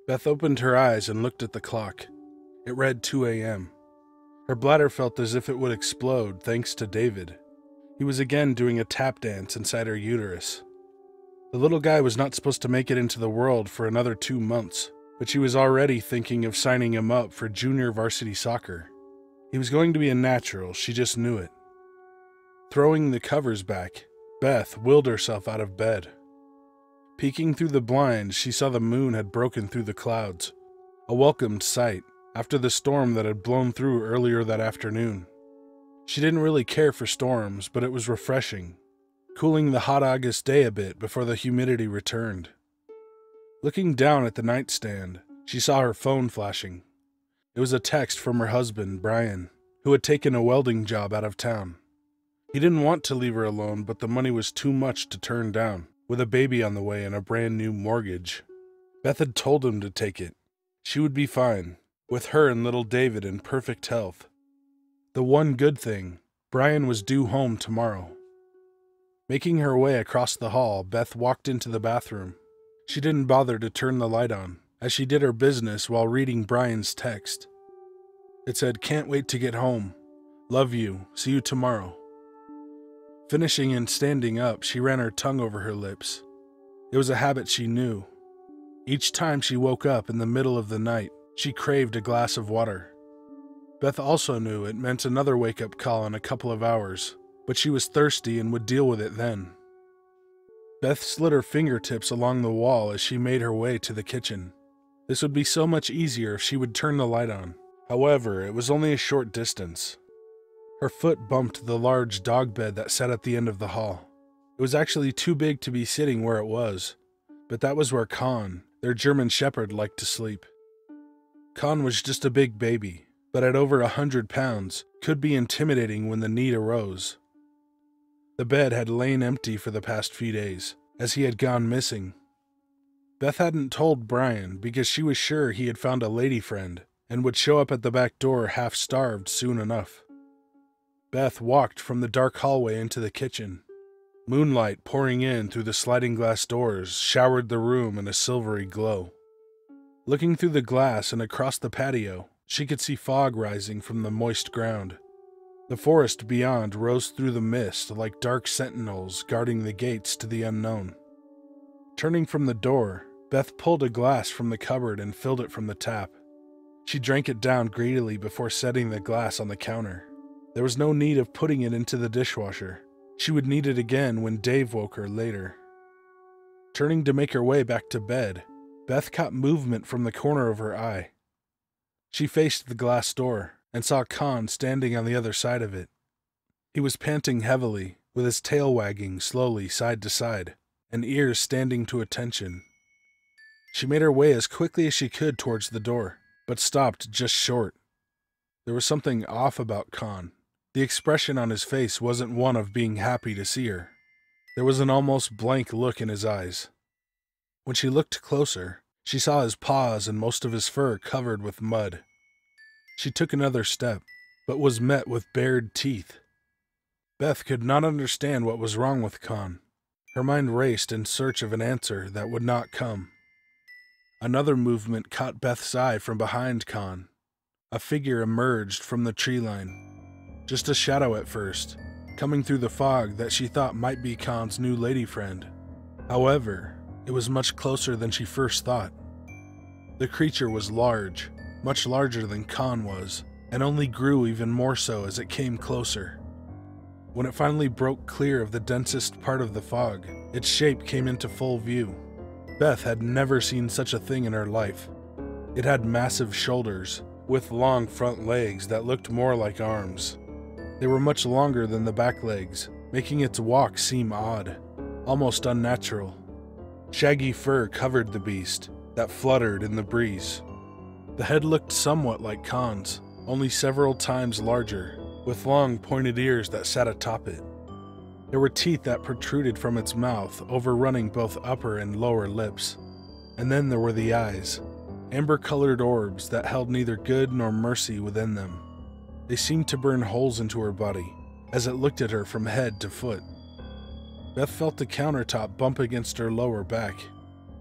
Beth opened her eyes and looked at the clock. It read 2 a.m. Her bladder felt as if it would explode thanks to David. He was again doing a tap dance inside her uterus. The little guy was not supposed to make it into the world for another 2 months, but she was already thinking of signing him up for junior varsity soccer. He was going to be a natural, she just knew it. Throwing the covers back, Beth willed herself out of bed. Peeking through the blinds, she saw the moon had broken through the clouds, a welcomed sight after the storm that had blown through earlier that afternoon. She didn't really care for storms, but it was refreshing, cooling the hot August day a bit before the humidity returned. Looking down at the nightstand, she saw her phone flashing. It was a text from her husband, Brian, who had taken a welding job out of town. He didn't want to leave her alone, but the money was too much to turn down, with a baby on the way and a brand new mortgage. Beth had told him to take it. She would be fine, with her and little David in perfect health. The one good thing, Brian was due home tomorrow. Making her way across the hall, Beth walked into the bathroom. She didn't bother to turn the light on, as she did her business while reading Brian's text. It said, "Can't wait to get home. Love you. See you tomorrow." Finishing and standing up, she ran her tongue over her lips. It was a habit she knew. Each time she woke up in the middle of the night, she craved a glass of water. Beth also knew it meant another wake-up call in a couple of hours, but she was thirsty and would deal with it then. Beth slid her fingertips along the wall as she made her way to the kitchen. This would be so much easier if she would turn the light on. However, it was only a short distance. Her foot bumped the large dog bed that sat at the end of the hall. It was actually too big to be sitting where it was, but that was where Con, their German shepherd, liked to sleep. Con was just a big baby, but at over 100 pounds, could be intimidating when the need arose. The bed had lain empty for the past few days, as he had gone missing. Beth hadn't told Brian because she was sure he had found a lady friend and would show up at the back door half-starved soon enough. Beth walked from the dark hallway into the kitchen. Moonlight pouring in through the sliding glass doors showered the room in a silvery glow. Looking through the glass and across the patio, she could see fog rising from the moist ground. The forest beyond rose through the mist like dark sentinels guarding the gates to the unknown. Turning from the door, Beth pulled a glass from the cupboard and filled it from the tap. She drank it down greedily before setting the glass on the counter. There was no need of putting it into the dishwasher. She would need it again when Dave woke her later. Turning to make her way back to bed, Beth caught movement from the corner of her eye. She faced the glass door and saw Con standing on the other side of it. He was panting heavily, with his tail wagging slowly side to side, and ears standing to attention. She made her way as quickly as she could towards the door, but stopped just short. There was something off about Con. The expression on his face wasn't one of being happy to see her. There was an almost blank look in his eyes. When she looked closer, she saw his paws and most of his fur covered with mud. She took another step, but was met with bared teeth. Beth could not understand what was wrong with Con. Her mind raced in search of an answer that would not come. Another movement caught Beth's eye from behind Con. A figure emerged from the tree line. Just a shadow at first, coming through the fog that she thought might be Con's new lady friend. However, it was much closer than she first thought. The creature was large, much larger than Con was, and only grew even more so as it came closer. When it finally broke clear of the densest part of the fog, its shape came into full view. Beth had never seen such a thing in her life. It had massive shoulders, with long front legs that looked more like arms. They were much longer than the back legs, making its walk seem odd, almost unnatural. Shaggy fur covered the beast, that fluttered in the breeze. The head looked somewhat like Con's, only several times larger, with long pointed ears that sat atop it. There were teeth that protruded from its mouth, overrunning both upper and lower lips. And then there were the eyes, amber-colored orbs that held neither good nor mercy within them. They seemed to burn holes into her body, as it looked at her from head to foot. Beth felt the countertop bump against her lower back.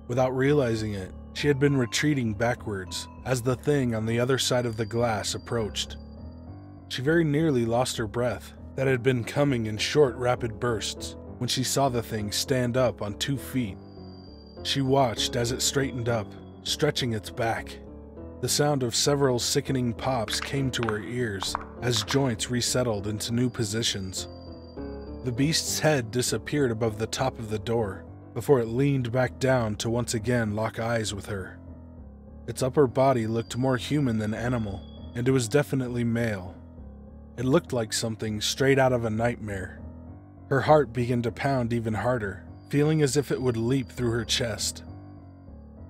Without realizing it, She had been retreating backwards as the thing on the other side of the glass approached. She very nearly lost her breath that had been coming in short, rapid bursts when she saw the thing stand up on 2 feet. She watched as it straightened up, stretching its back. The sound of several sickening pops came to her ears as joints resettled into new positions. The beast's head disappeared above the top of the door before it leaned back down to once again lock eyes with her. Its upper body looked more human than animal, and it was definitely male. It looked like something straight out of a nightmare. Her heart began to pound even harder, feeling as if it would leap through her chest.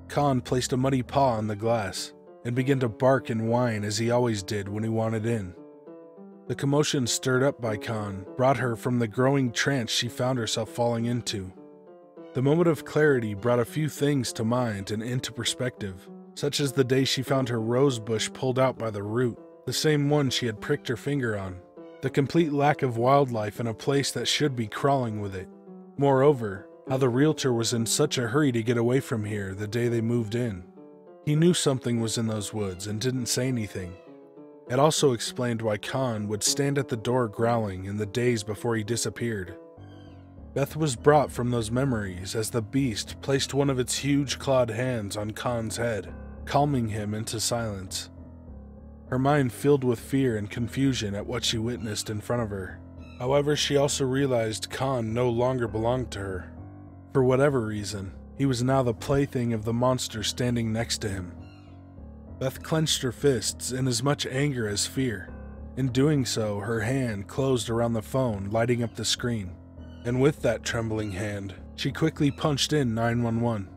Khan placed a muddy paw on the glass and began to bark and whine as he always did when he wanted in. The commotion stirred up by Khan brought her from the growing trance she found herself falling into. The moment of clarity brought a few things to mind and into perspective, such as the day she found her rose bush pulled out by the root, the same one she had pricked her finger on, the complete lack of wildlife in a place that should be crawling with it. Moreover, how the realtor was in such a hurry to get away from here the day they moved in. He knew something was in those woods and didn't say anything. It also explained why Khan would stand at the door growling in the days before he disappeared. Beth was brought from those memories as the beast placed one of its huge clawed hands on Khan's head, calming him into silence. Her mind filled with fear and confusion at what she witnessed in front of her. However, she also realized Khan no longer belonged to her. For whatever reason, he was now the plaything of the monster standing next to him. Beth clenched her fists in as much anger as fear. In doing so, her hand closed around the phone, lighting up the screen. And with that trembling hand, she quickly punched in 911.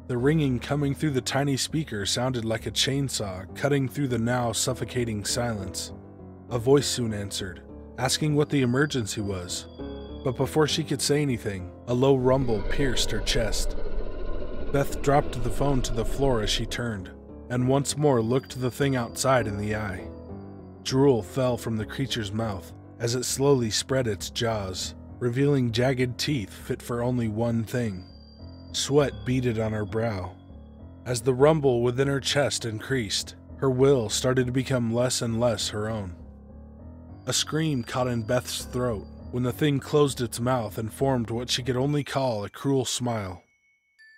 The ringing coming through the tiny speaker sounded like a chainsaw cutting through the now suffocating silence. A voice soon answered, asking what the emergency was. But before she could say anything, a low rumble pierced her chest. Beth dropped the phone to the floor as she turned, and once more looked the thing outside in the eye. Drool fell from the creature's mouth as it slowly spread its jaws, revealing jagged teeth fit for only one thing. Sweat beaded on her brow. As the rumble within her chest increased, her will started to become less and less her own. A scream caught in Beth's throat when the thing closed its mouth and formed what she could only call a cruel smile.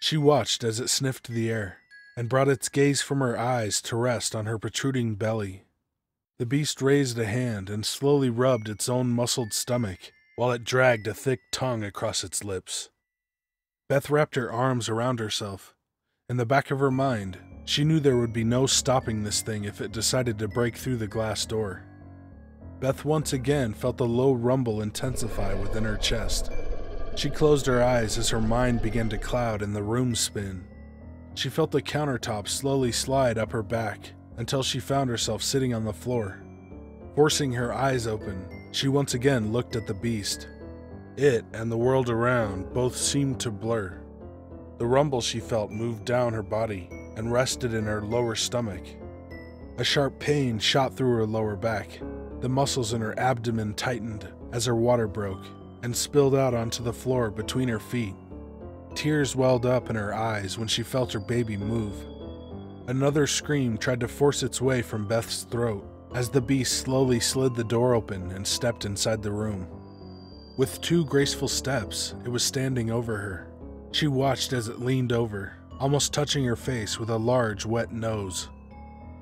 She watched as it sniffed the air and brought its gaze from her eyes to rest on her protruding belly. The beast raised a hand and slowly rubbed its own muscled stomach while it dragged a thick tongue across its lips. Beth wrapped her arms around herself. In the back of her mind, she knew there would be no stopping this thing if it decided to break through the glass door. Beth once again felt the low rumble intensify within her chest. She closed her eyes as her mind began to cloud and the room spin. She felt the countertop slowly slide up her back until she found herself sitting on the floor. Forcing her eyes open, she once again looked at the beast. It and the world around both seemed to blur. The rumble she felt moved down her body and rested in her lower stomach. A sharp pain shot through her lower back. The muscles in her abdomen tightened as her water broke and spilled out onto the floor between her feet. Tears welled up in her eyes when she felt her baby move. Another scream tried to force its way from Beth's throat as the beast slowly slid the door open and stepped inside the room. With 2 graceful steps, it was standing over her. She watched as it leaned over, almost touching her face with a large, wet nose.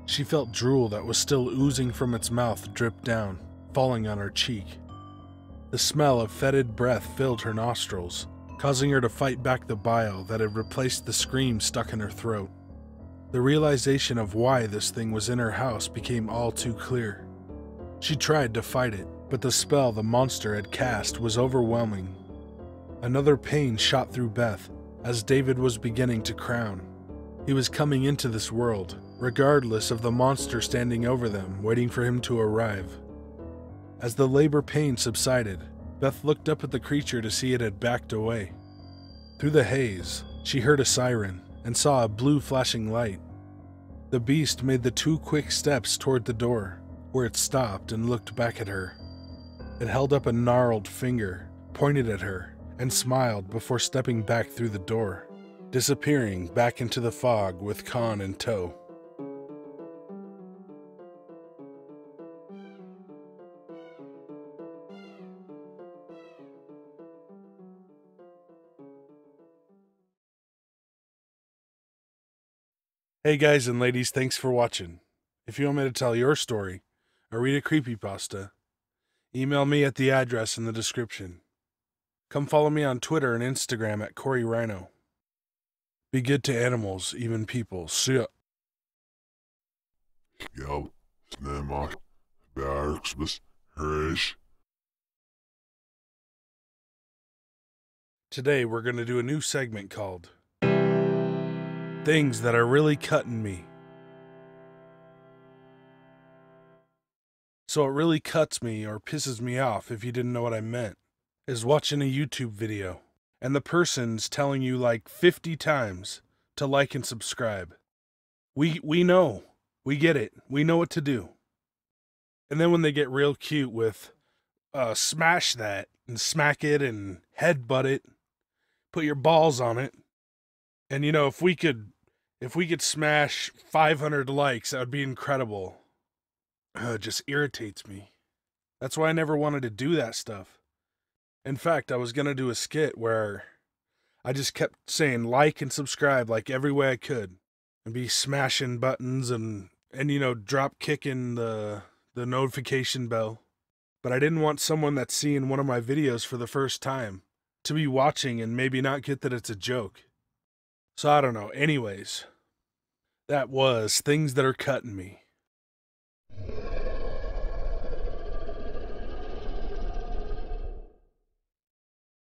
She felt drool that was still oozing from its mouth drip down, falling on her cheek. The smell of fetid breath filled her nostrils, causing her to fight back the bile that had replaced the scream stuck in her throat. The realization of why this thing was in her house became all too clear. She tried to fight it, but the spell the monster had cast was overwhelming. Another pain shot through Beth as David was beginning to crown. He was coming into this world, regardless of the monster standing over them, waiting for him to arrive. As the labor pain subsided, Beth looked up at the creature to see it had backed away. Through the haze, she heard a siren and saw a blue flashing light. The beast made the 2 quick steps toward the door, where it stopped and looked back at her. It held up a gnarled finger, pointed at her, and smiled before stepping back through the door. disappearing back into the fog with Khan in tow. Hey guys and ladies, thanks for watching. If you want me to tell your story or read a creepypasta, email me at the address in the description. Come follow me on Twitter and Instagram at Corey Rhino. Be good to animals, even people. See ya. Ja, snäma, bergsbes, herish. Today we're going to do a new segment called Things That Are Really Cutting Me. So what really cuts me or pisses me off, if you didn't know what I meant, is watching a YouTube video and the person's telling you like 50 times to like and subscribe. We know. We get it. We know what to do. And then when they get real cute with smash that and smack it and headbutt it, put your balls on it. And you know, if we could smash 500 likes, that would be incredible. It just irritates me. That's why I never wanted to do that stuff. In fact, I was going to do a skit where I just kept saying like and subscribe like every way I could and be smashing buttons and you know, drop kicking the notification bell. But I didn't want someone that's seeing one of my videos for the first time to be watching and maybe not get that it's a joke. So I don't know. Anyways, that was Things That Are Cutting Me.